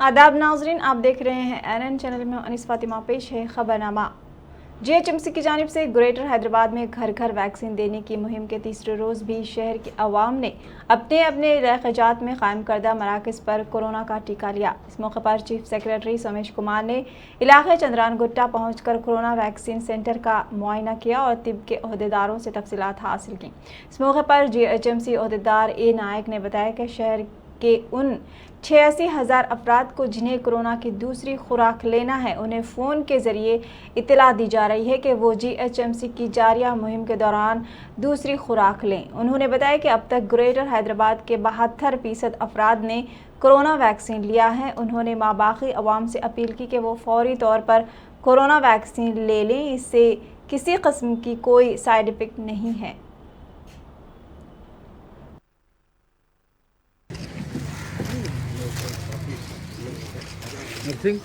आदाब नाजरीन, आप देख रहे हैं एनएन चैनल में अनीस फातिमा। पेश है खबरनामा। जीएचएमसी की जानिब से ग्रेटर हैदराबाद में घर घर वैक्सीन देने की मुहिम के तीसरे रोज़ भी शहर के अवाम ने अपने अपने रखजात में कायम करदा मराकज़ पर कोरोना का टीका लिया। इस मौके पर चीफ सेक्रेटरी सोमेश कुमार ने इलाके चंद्रान गुट्टा पहुँच कर कोरोना वैक्सीन सेंटर का मुआयना किया और तिब के अहदेदारों से तफसीलात हासिल की। इस मौके पर जीएचएमसी अहदेदार ए नायक ने बताया कि शहर के उन 86,000 अफराद को जिन्हें कोरोना की दूसरी खुराक लेना है, उन्हें फ़ोन के ज़रिए इत्तला दी जा रही है कि वो जीएचएमसी की जारिया मुहिम के दौरान दूसरी खुराक लें। उन्होंने बताया कि अब तक ग्रेटर हैदराबाद के 72% अफराद ने कोरोना वैक्सीन लिया है। उन्होंने माबाकी अवाम से अपील की कि वो फौरी तौर पर कोरोना वैक्सीन ले लें, इससे किसी किस्म की कोई साइड इफ़ेक्ट नहीं है। Nothing.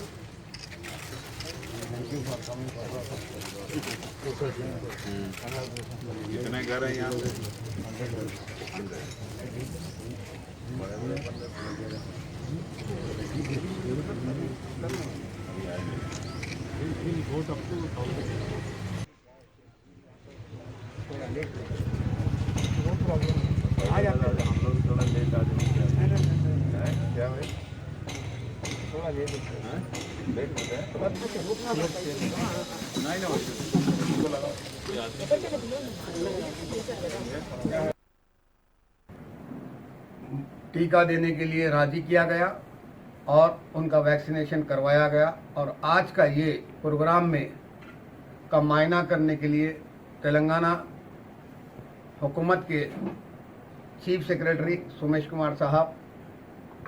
कितने घर हैं यहाँ पे? हम लोग थोड़ा लेट आ जाएंगे। क्या भाई? थोड़ा लेट होता है। टीका देने के लिए राजी किया गया और उनका वैक्सीनेशन करवाया गया। और आज का ये प्रोग्राम में का मायना करने के लिए तेलंगाना हुकूमत के चीफ सेक्रेटरी सोमेश कुमार साहब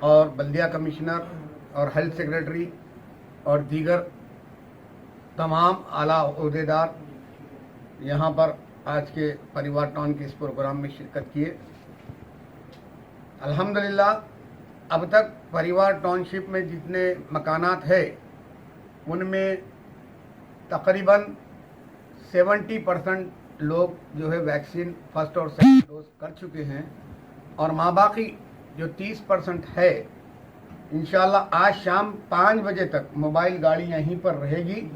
और बल्दिया कमिश्नर और हेल्थ सेक्रेटरी और दीगर तमाम आला ओहदेदार यहाँ पर आज के परिवार टाउन के इस प्रोग्राम में शिरकत किए। अल्हम्दुलिल्लाह अब तक परिवार टाउनशिप में जितने मकानात है उनमें तकरीबन 70% लोग जो है वैक्सीन फर्स्ट और सेकंड डोज कर चुके हैं और माबाकी जो 30% है, इंशाल्लाह आज शाम 5 बजे तक मोबाइल गाड़ी यहीं पर रहेगी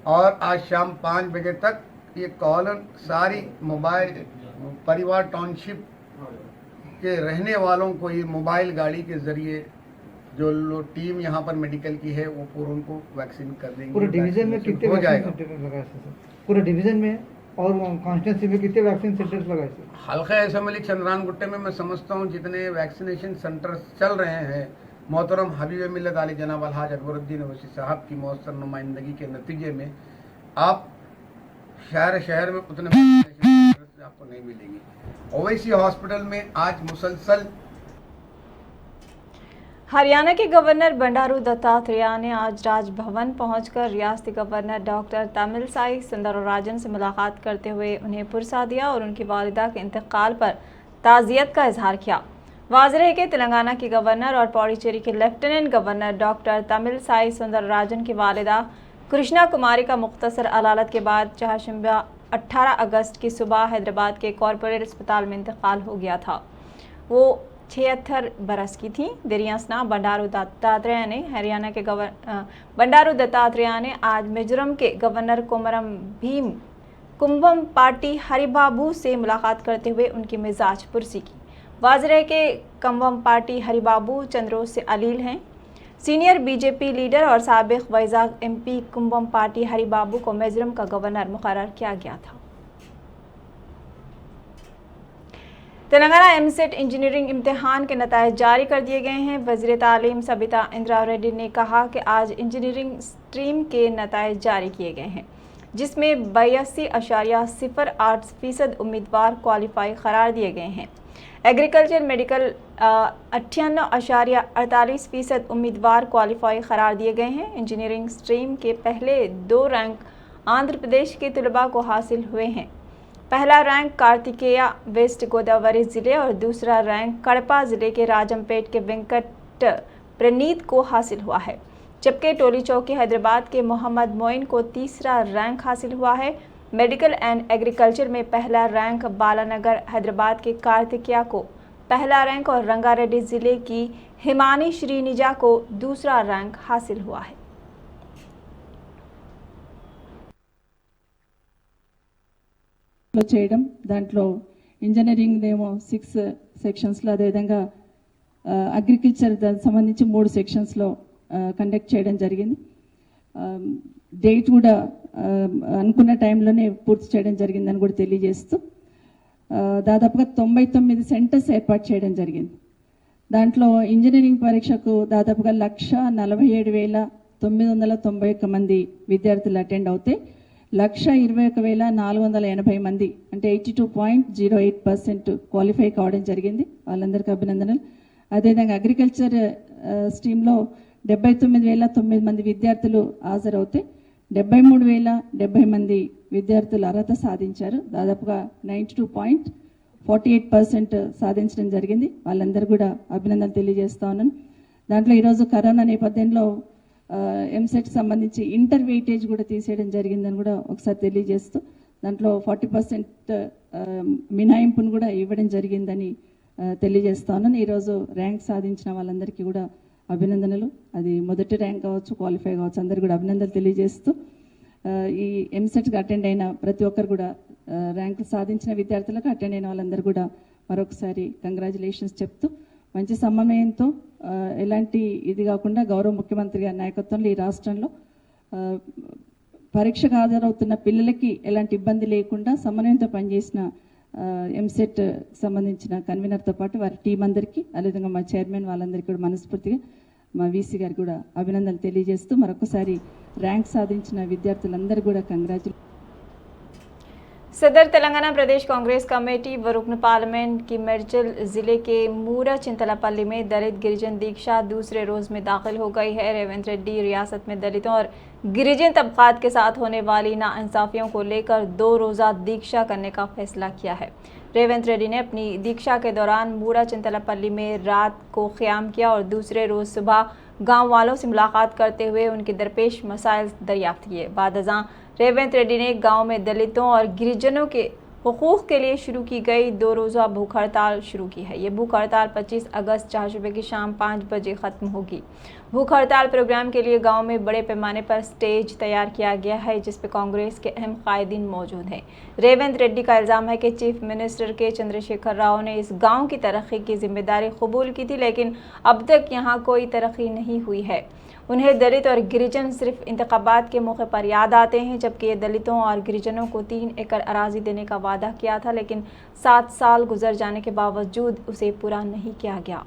और आज शाम 5 बजे तक ये कॉलन सारी मोबाइल परिवार टाउनशिप के रहने वालों को ये मोबाइल गाड़ी के ज़रिए जो टीम यहाँ पर मेडिकल की है वो पूरा उनको वैक्सीन कर देंगे। पूरे डिवीजन में कितने वैक्सीन सेंटर लगाए सर? पूरे डिवीजन में और कॉन्स्टिट्यूंसी में कितने वैक्सीन सेंटर्स लगाए सर? हल्का असम्बली चंद्रान गुट्टे में मैं समझता हूँ जितने वैक्सीनेशन सेंटर चल रहे हैं, मोहतरम हबीब मिल्लत आली जनाब अलहाज अकबरुद्दीन ओवैसी साहब की मौसर नुमाइंदगी के नतीजे में आप शहर में उतने वैक्सीनेशन आपको नहीं मिलेंगी। ओवैसी हॉस्पिटल में आज मुसलसल हरियाणा के गवर्नर बंडारू दत्तात्रेय ने आज राजभवन पहुंचकर रियासती गवर्नर डॉक्टर तमिलसाई सुंदरराजन से मुलाकात करते हुए उन्हें पुरसा दिया और उनकी वालिदा के इंतकाल पर ताज़ियत का इजहार किया। वाज़ेह है कि तेलंगाना के गवर्नर और पौडीचेरी के lieutenant governor doctor Tamilisai Soundararajan की वालिदा कृष्णा कुमारी का मुख्तसर अदालत के बाद चारशंबा 18 अगस्त की सुबह हैदराबाद के कॉरपोरेट अस्पताल में इंतकाल हो गया था। वो 76 बरस की थी। देरियासना बंडारू दत्तात्रेय ने हरियाणा के बंडारू दत्तात्रेय ने आज मिजोरम के गवर्नर कोमरम भीम कुंभम पार्टी हरिबाबू से मुलाकात करते हुए उनकी मिजाज पुरसी की। वाज़ेह है कि कुंभम पार्टी हरिबाबू चंद्रोज से अलील हैं। सीनियर बीजेपी लीडर और साबिक वैजाग एमपी कुंभम पार्टी हरिबाबू को मिजोरम का गवर्नर मुकर्रर किया गया था। तेलंगाना एमसेट इंजीनियरिंग इम्तिहान के नतायज जारी कर दिए गए हैं। वज़ीर तालीम सबिता इंदिरा रेड्डी ने कहा कि आज इंजीनियरिंग स्ट्रीम के नतायज जारी किए गए हैं, जिसमें 82.08% उम्मीदवार क्वालिफाई करार दिए गए हैं। एग्रीकल्चर मेडिकल 58.48% उम्मीदवार क्वालिफाई करार दिए गए हैं। इंजीनियरिंग स्ट्रीम के पहले 2 रैंक आंध्र प्रदेश के तलबा को हासिल हुए हैं। पहला रैंक कार्तिकेया वेस्ट गोदावरी ज़िले और दूसरा रैंक कड़पा ज़िले के राजमपेट के वेंकट प्रणीत को हासिल हुआ है, जबकि टोली चौकी हैदराबाद के मोहम्मद मोइन को तीसरा रैंक हासिल हुआ है। मेडिकल एंड एग्रीकल्चर में पहला रैंक बालानगर हैदराबाद के कार्तिकेया को पहला रैंक और रंगारेड्डी जिले की हिमानी श्रीनिजा को दूसरा रैंक हासिल हुआ है। చేయడం దాంట్లో ఇంజనీరింగ్ ఏమో 6 సెక్షన్స్లో అదేవిధంగా అగ్రికల్చర్ దానికి సంబంధించి 3 సెక్షన్స్లో కండక్ట్ చేయడం జరిగింది. డేట్ కూడా అనుకున్న టైంలోనే పూర్తి చేయడం జరిగిందని కూడా తెలియజేస్తూ దాదాపుగా 99 సెంటర్స్ ఏర్పాటు చేయడం జరిగింది. దాంట్లో ఇంజనీరింగ్ పరీక్షకు దాదాపుగా 1,47,991 మంది విద్యార్థులు అటెండ్ అవుతే 1,21,480 మంది అంటే 82.08% క్వాలిఫై కావడం జరిగింది. వాళ్ళందరికీ అభినందనలు. అదేవిధంగా అగ్రికల్చర్ స్ట్రీమ్లో 79,009 మంది విద్యార్థులు హాజరవుతే 73,070 మంది విద్యార్థులు అర్హత సాధించారు. దాదాపుగా 92.48% సాధించడం జరిగింది. వాళ్ళందరూ కూడా అభినందనలు తెలియజేస్తా ఉన్నాను. దాంట్లో ఈరోజు కరోనా నేపథ్యంలో ఎంసెట్కి సంబంధించి ఇంటర్ వెయిటేజ్ కూడా తీసేయడం జరిగిందని కూడా ఒకసారి తెలియజేస్తూ దాంట్లో 40% మినహాయింపును కూడా ఇవ్వడం జరిగిందని తెలియజేస్తా ఉన్నాను. ఈరోజు ర్యాంక్ సాధించిన వాళ్ళందరికీ కూడా అభినందనలు. అది మొదటి ర్యాంక్ కావచ్చు, క్వాలిఫై కావచ్చు, అందరు కూడా అభినందనలు తెలియజేస్తూ ఈ ఎంసెట్కి అటెండ్ అయిన ప్రతి ఒక్కరు కూడా ర్యాంకు సాధించిన విద్యార్థులకు అటెండ్ అయిన వాళ్ళందరూ కూడా మరొకసారి కంగ్రాచులేషన్స్ చెప్తూ మంచి సమన్వయంతో ఎలాంటి ఇది కాకుండా గౌరవ ముఖ్యమంత్రి గారి నాయకత్వంలో ఈ రాష్ట్రంలో పరీక్షకు హాజరవుతున్న పిల్లలకి ఎలాంటి ఇబ్బంది లేకుండా సమన్వయంతో పనిచేసిన ఎంసెట్ సంబంధించిన కన్వీనర్తో పాటు వారి టీం అందరికీ అదేవిధంగా మా చైర్మన్ వాళ్ళందరికీ కూడా మనస్ఫూర్తిగా మా వీసీ గారికి కూడా అభినందనలు తెలియజేస్తూ మరొకసారి ర్యాంక్ సాధించిన విద్యార్థులందరూ కూడా కంగ్రాచులేషన్. सदर तेलंगाना प्रदेश कांग्रेस कमेटी व रुकन पार्लियामेंट की मेडचल जिले के मूरा चिंतलापल्ली में दलित गिरिजन दीक्षा दूसरे रोज में दाखिल हो गई है। रेवंत रेड्डी रियासत में दलितों और गिरिजन तबकात के साथ होने वाली नाइंसाफियों को लेकर 2 रोज़ा दीक्षा करने का फैसला किया है। रेवंत रेड्डी ने अपनी दीक्षा के दौरान मूरा चिंतलापल्ली में रात को क़याम किया और दूसरे रोज सुबह गाँव वालों से मुलाकात करते हुए उनके दरपेश मसाइल दरियाफ्त किए। बाद अज़ां रेवंत रेड्डी ने गांव में दलितों और गिरिजनों के हुकूक के लिए शुरू की गई 2 रोज़ा भूख हड़ताल शुरू की है। ये भूख हड़ताल 25 अगस्त 4 सुबह की शाम 5 बजे ख़त्म होगी। भूख हड़ताल प्रोग्राम के लिए गांव में बड़े पैमाने पर स्टेज तैयार किया गया है जिस पर कांग्रेस के अहम कायदीन मौजूद हैं। रेवंत रेड्डी का इल्ज़ाम है कि चीफ मिनिस्टर के चंद्रशेखर राव ने इस गाँव की तरक्की की जिम्मेदारी कबूल की थी लेकिन अब तक यहाँ कोई तरक्की नहीं हुई है। उन्हें दलित और गिरिजन सिर्फ इंतखाबात के मौके पर याद आते हैं जबकि ये दलितों और गिरिजनों को 3 एकड़ अराजी देने का वादा किया था लेकिन 7 साल गुजर जाने के बावजूद उसे पूरा नहीं किया गया।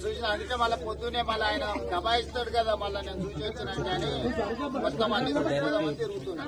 చూసిన అంటే మళ్ళీ పొద్దునే మళ్ళీ ఆయన దబాయిస్తాడు కదా, మళ్ళీ నేను చూసి వచ్చినాను కానీ మొత్తం అన్ని చూసుకోదామని తిరుగుతున్నా.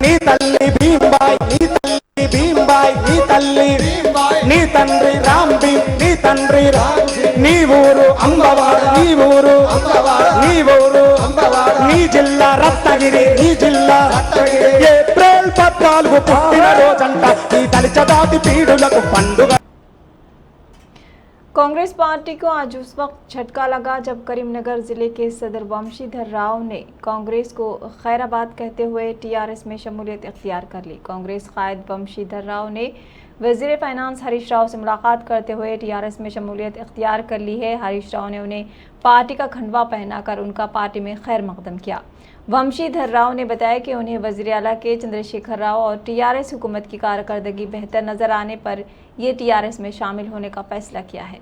నీ తల్లి భీంబాయ్, నీ తల్లి భీంబాయ్, నీ తల్లి నీ తండ్రి రామ్ భీమ్, నీ తండ్రి నీ ఊరు అంబవాడ, నీ ఊరు నీ ఊరు నీ జిల్లా రత్నగిరి, నీ జిల్లా ఏప్రిల్ 14 పుట్టిన రోజంట ఈ దళిత జాతి పీడులకు పండుగ. कांग्रेस पार्टी को आज उस वक्त झटका लगा जब करीमनगर जिले के सदर वंशीधर राव ने कांग्रेस को खैराबाद कहते हुए टीआरएस में शमूलियत इख्तियार कर ली। कांग्रेस कायद वंशीधर राव ने वजीर फाइनेंस हरीश राव से मुलाकात करते हुए टीआरएस में शमूलियत इख्तियार कर ली है। हरीश राव ने उन्हें पार्टी का खंडवा पहनाकर उनका पार्टी में खैर मकदम किया। वंशीधर राव ने बताया कि उन्हें वज़ीर आला के चंद्रशेखर राव और टीआरएस हुकूमत की कारकर्दगी बेहतर नज़र आने पर ये टीआरएस में शामिल होने का फैसला किया है।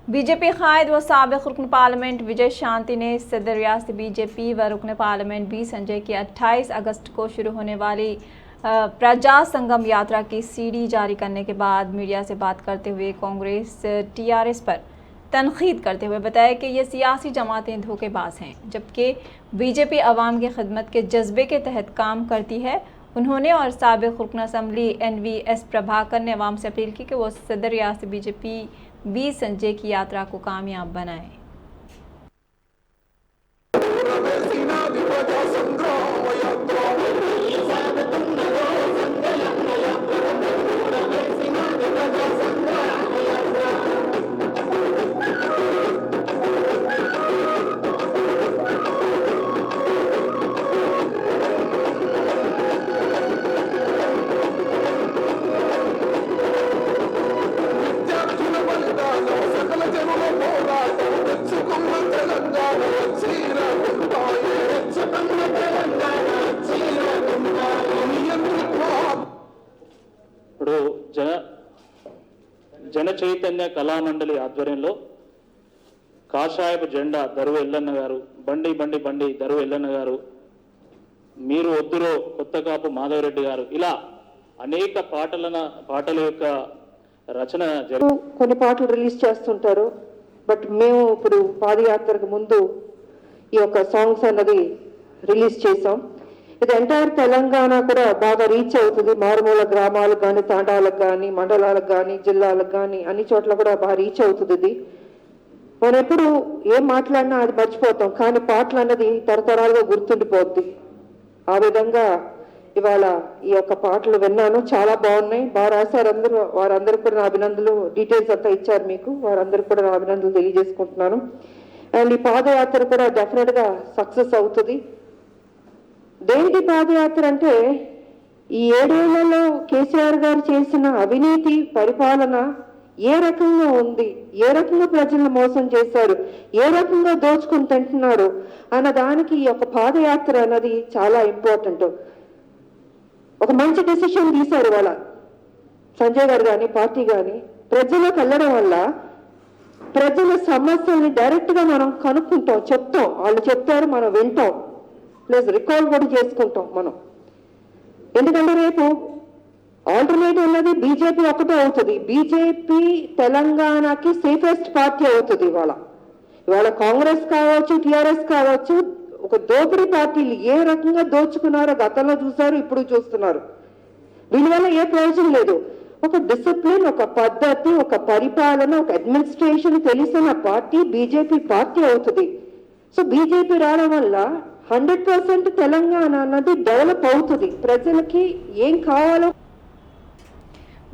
बीजेपी कायद व साबिक रुकन पार्लियामेंट विजय शांति ने सदर रियासती बीजेपी व रुकन पार्लियामेंट बी संजय की 28 अगस्त को शुरू होने वाली प्रजा संगम यात्रा की सीडी जारी करने के बाद मीडिया से बात करते हुए कांग्रेस टीआरएस पर तनकीद करते हुए बताया कि ये सियासी जमातें धोखेबाज हैं, जबकि बीजेपी अवाम की खिदमत के जज्बे के तहत काम करती है। उन्होंने और साबिक रुकन असम्बली NVS प्रभाकर ने अवाम से अपील की कि वो सदर रियासती बीजेपी बी संजय की यात्रा को कामयाब बनाएं। జన చైతన్య కళామండలి ఆధ్వర్యంలో కాషాయపు జెండా దరువు ఎల్లన్న గారు, బండి బండి బండి దరువు ఎల్లన్న గారు, మీరు వద్దురో కొత్తకాపు మాధవరెడ్డి గారు, ఇలా అనేక పాటల యొక్క రచన కొన్ని పాటలు రిలీజ్ చేస్తుంటారు. బట్ మేము ఇప్పుడు పాదయాత్రకు ముందు ఈ యొక్క సాంగ్స్ అన్నది రిలీజ్ చేసాం. ఇది ఎంటైర్ తెలంగాణ కూడా బాగా రీచ్ అవుతుంది. మారుమూల గ్రామాలకు కానీ, తాండాలకు కానీ, మండలాలకు కానీ, జిల్లాలకు కానీ అన్ని చోట్ల కూడా బాగా రీచ్ అవుతుంది. ఇది మనం ఎప్పుడు ఏం మాట్లాడినా అది మర్చిపోతాం, కానీ పాటలు అన్నది తరతరాలుగా గుర్తుండిపోద్ది. ఆ విధంగా ఇవాళ ఈ యొక్క పాటలు విన్నాను, చాలా బాగున్నాయి, బాగా రాశారు అందరూ. వారందరికీ కూడా నా అభినందనలు, డీటెయిల్స్ అంతా ఇచ్చారు మీకు, వారందరికీ కూడా నా అభినందనలు తెలియజేసుకుంటున్నాను. అండ్ ఈ పాదయాత్ర కూడా డెఫినెట్గా సక్సెస్ అవుతుంది. దేనికి పాదయాత్ర అంటే ఈ 7 ఏళ్లలో కేసీఆర్ గారు చేసిన అవినీతి పరిపాలన ఏ రకంగా ఉంది, ఏ రకంగా ప్రజలను మోసం చేశారు, ఏ రకంగా దోచుకుని తింటున్నారు అన్న దానికి ఈ యొక్క పాదయాత్ర అన్నది చాలా ఇంపార్టెంట్. ఒక మంచి డెసిషన్ తీశారు వాళ్ళ సంజయ్ గారు కానీ, పార్టీ కానీ. ప్రజలకు వెళ్ళడం వల్ల ప్రజల సమస్యల్ని డైరెక్ట్గా మనం కనుక్కుంటాం, చెప్తాం, వాళ్ళు చెప్తారు, మనం వింటాం, ప్లస్ రికాల్ కూడా చేసుకుంటాం మనం. ఎందుకంటే రేపు ఆల్టర్నేటివ్ అన్నది బీజేపీ ఒకటే అవుతుంది. బీజేపీ తెలంగాణకి సేఫెస్ట్ పార్టీ అవుతుంది. ఇవాళ కాంగ్రెస్ కావచ్చు, టీఆర్ఎస్ కావచ్చు, ఒక దోపిడీ పార్టీలు ఏ రకంగా దోచుకున్నారో గతంలో చూసారు, ఇప్పుడు చూస్తున్నారు. దీనివల్ల ఏ ప్రయోజనం లేదు. ఒక డిసిప్లిన్, ఒక పద్ధతి, ఒక పరిపాలన, ఒక అడ్మినిస్ట్రేషన్ తెలిసిన పార్టీ బీజేపీ పార్టీ అవుతుంది. సో బీజేపీ రావడం వల్ల 100% తెలంగాణ అన్నది డెవలప్ అవుతుంది. ప్రజలకి ఏం కావాలో.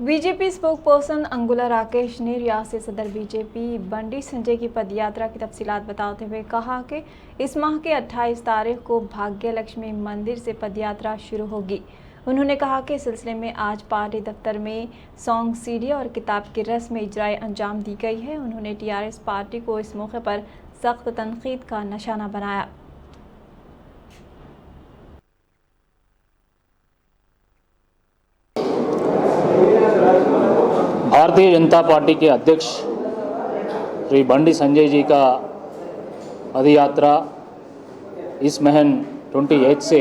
बीजेपी स्पोक पर्सन अंगुला राकेश ने रियासती सदर बीजेपी बंडी संजय की पदयात्रा की तफसीलात बताते हुए कहा कि इस माह के 28 तारीख को भाग्य लक्ष्मी मंदिर से पदयात्रा शुरू होगी। उन्होंने कहा कि इस सिलसिले में आज पार्टी दफ्तर में सॉन्ग सीडी और किताब की रस्म इजराए अंजाम दी गई है। उन्होंने टीआरएस पार्टी को इस मौके पर सख्त तनकीद का निशाना बनाया। भारतीय जनता पार्टी के अध्यक्ष श्री बंडी संजय जी का पदयात्रा इस महीने 28 से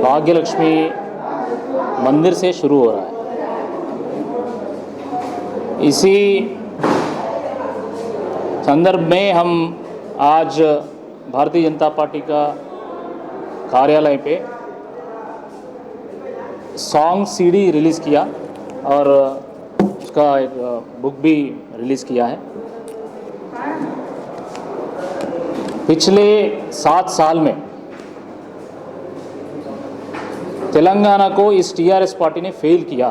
भाग्यलक्ष्मी मंदिर से शुरू हो रहा है। इसी संदर्भ में हम आज भारतीय जनता पार्टी का कार्यालय पे सॉन्ग सीडी रिलीज़ किया और उसका एक बुक भी रिलीज़ किया है। पिछले 7 साल में तेलंगाना को इस टीआरएस पार्टी ने फेल किया।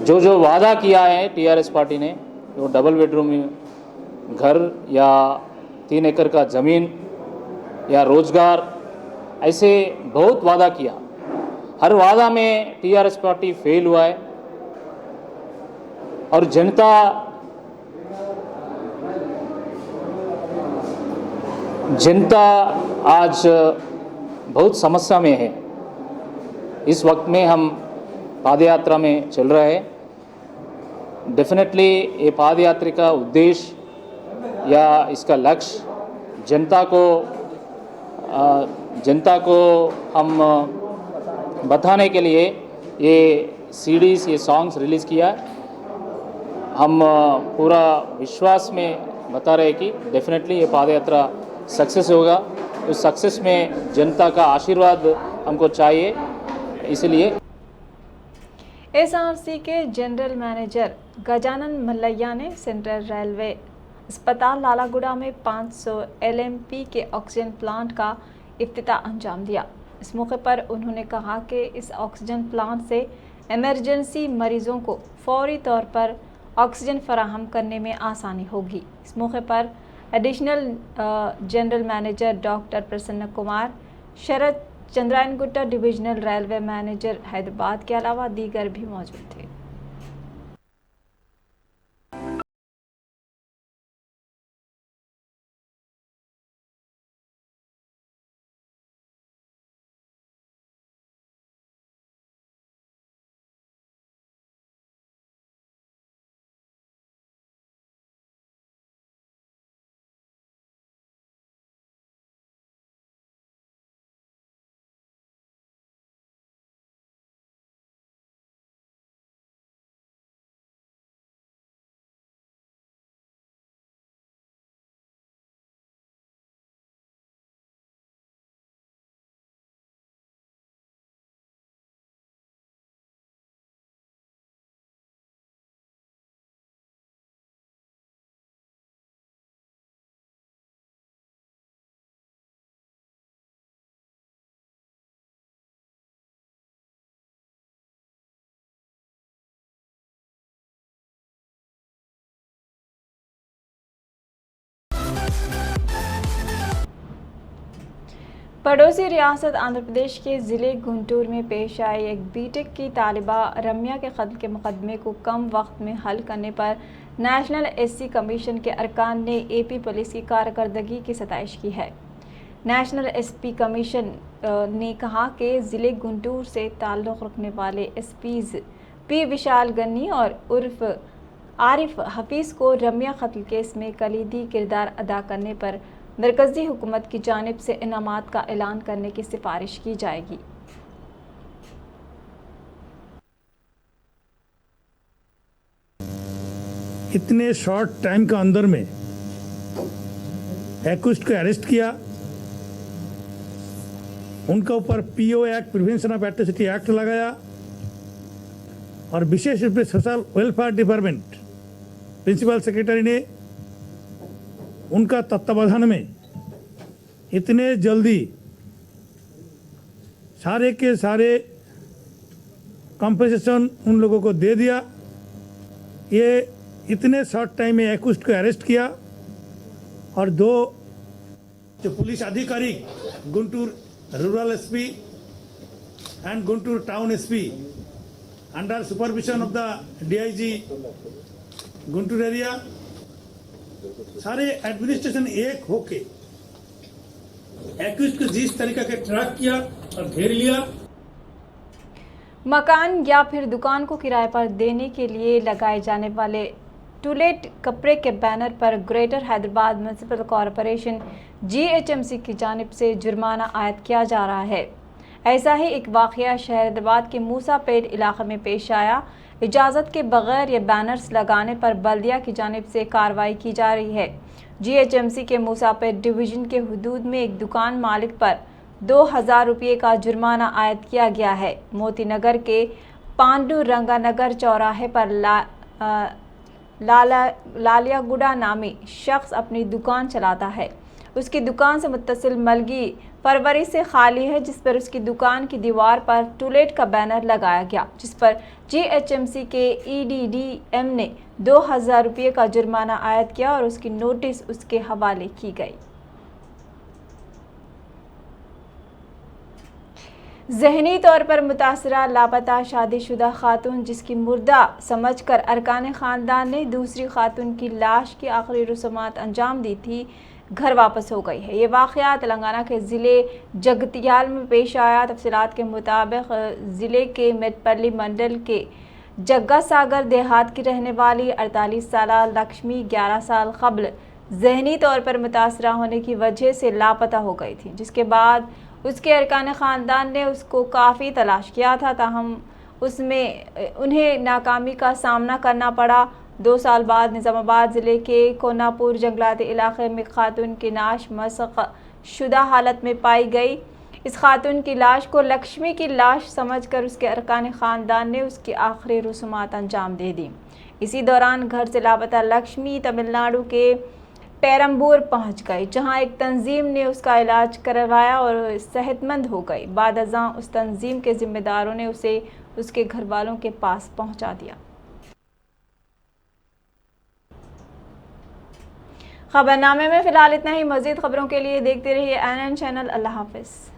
जो वादा किया है टीआरएस पार्टी ने, वो डबल बेडरूम घर या 3 एकड़ का ज़मीन या रोज़गार, ऐसे बहुत वादा किया। हर वादा में टीआरएस पार्टी फेल हुआ है और जनता आज बहुत समस्या में है। इस वक्त में हम पादयात्रा में चल रहे हैं। डेफिनेटली ये पाद यात्रा का उद्देश्य या इसका लक्ष्य जनता को हम बताने के लिए ये सीडीज, ये सॉन्ग्स रिलीज़ किया। हम पूरा विश्वास में बता रहे हैं कि डेफिनेटली ये पाद यात्रा सक्सेस होगा। उस सक्सेस में जनता का आशीर्वाद हमको चाहिए, इसलिए एसआरसी के जनरल मैनेजर गजानन मल्लैया ने सेंट्रल रेलवे अस्पताल लालागुड़ा में 500 LMP के ऑक्सीजन प्लांट का इफ्तिताह अंजाम दिया। इस मौके पर उन्होंने कहा कि इस ऑक्सीजन प्लांट से इमरजेंसी मरीजों को फौरी तौर पर ऑक्सीजन फराहम करने में आसानी होगी। इस मौके पर additional general manager doctor Prasanna Kumar, Sharad Chandrayangutta divisional railway manager Hyderabad के अलावा दीगर भी मौजूद थे। पड़ोसी रियासत आंध्र प्रदेश के ज़िले गुंटूर में पेश आई एक बीटेक की तालिबा रम्या के कत्ल के मुकदमे को कम वक्त में हल करने पर नेशनल एससी कमीशन के अरकान ने एपी पुलिस की कारकर्दगी की सताइश की है। नेशनल एसपी कमीशन ने कहा कि ज़िले गुंटूर से ताल्लुक़ रखने वाले एसपीज़ पी विशाल गन्नी और उर्फ आरिफ हफीज़ को रम्या कत्ल केस में कलीदी किरदार अदा करने पर मरकज़ी हुकूमत की जानिब से इनामात का ऐलान करने की सिफारिश की जाएगी। इतने शॉर्ट टाइम का अंदर में एक्यूज्ड को अरेस्ट किया, उनके ऊपर PO act, prevention of atrocity act लगाया और विशेष रूप से social welfare department principal secretary ने उनका तत्वावधान में इतने जल्दी सारे के सारे कॉम्पेंसेशन उन लोगों को दे दिया। ये इतने शॉर्ट टाइम में एक्यूज्ड को अरेस्ट किया और दो जो पुलिस अधिकारी Guntur rural SP and Guntur town SP under supervision of the DIG Guntur area, सारे एडमिनिस्ट्रेशन एक होके एक्यूज्ड को जिस तरीके के ट्रैक किया और घेर लिया। मकान या फिर दुकान को किराए पर देने के लिए लगाए जाने वाले टू लेट कपड़े के बैनर पर greater Hyderabad municipal corporation GHMC की जानिब से जुर्माना आयद किया जा रहा है। ऐसा ही एक वाक़या शहर हैदराबाद के मूसापेट इलाके में पेश आया। इजाज़त के बगैर ये बैनर्स लगाने पर बल्दिया की जानिब से कार्रवाई की जा रही है। GHMC के मूसापेट डिवीज़न के हुदूद में एक दुकान मालिक पर 2000 रुपये का जुर्माना आयद किया गया है। मोती नगर के पांडु रंगानगर चौराहे पर लालियागुड़ा नामी शख्स अपनी दुकान चलाता है। उसकी दुकान से मुत्तसिल मलगी फरवरी से खाली है, जिस पर उसकी दुकान की दीवार पर टू लेट का बैनर लगाया गया, जिस पर GHMC के EDDM ने 2000 रुपये का जुर्माना आयद किया और उसकी नोटिस उसके हवाले की गई। ज़हनी तौर पर मुतासरा लापता शादीशुदा खातून जिसकी मुर्दा समझकर अरकान ख़ानदान ने दूसरी खातून की लाश की आखिरी रस्मात अंजाम दी थी, घर वापस हो गई है। ये वाक़या तेलंगाना के ज़िले जगतियाल में पेश आया। तफसीलात के मुताबिक ज़िले के मेटपल्ली मंडल के जग्गा सागर देहात की रहने वाली 48 साल लक्ष्मी 11 साल कबल जहनी तौर पर मुतासरा होने की वजह से लापता हो गई थी, जिसके बाद उसके अरकान ख़ानदान ने उसको काफ़ी तलाश किया था, ताहम उसमें उन्हें नाकामी का सामना करना पड़ा। 2 साल बाद निज़ामाबाद ज़िले के कोनापुर जंगलाती इलाके में खातून की लाश मसक शुदा हालत में पाई गई। इस खातून की लाश को लक्ष्मी की लाश समझकर उसके अरकान ख़ानदान ने उसकी आखिरी रसूमात अंजाम दे दी। इसी दौरान घर से लापता लक्ष्मी तमिलनाडु के पेरम्बूर पहुंच गई, जहां एक तंजीम ने उसका इलाज करवाया और सेहतमंद हो गई। बाद अज़ां उस तंजीम के जिम्मेदारों ने उसे उसके घर वालों के पास पहुंचा दिया। खबरनामे में फ़िलहाल इतना ही। मज़ीद खबरों के लिए देखते रहिए NN चैनल। अल्लाह हाफ़िज़।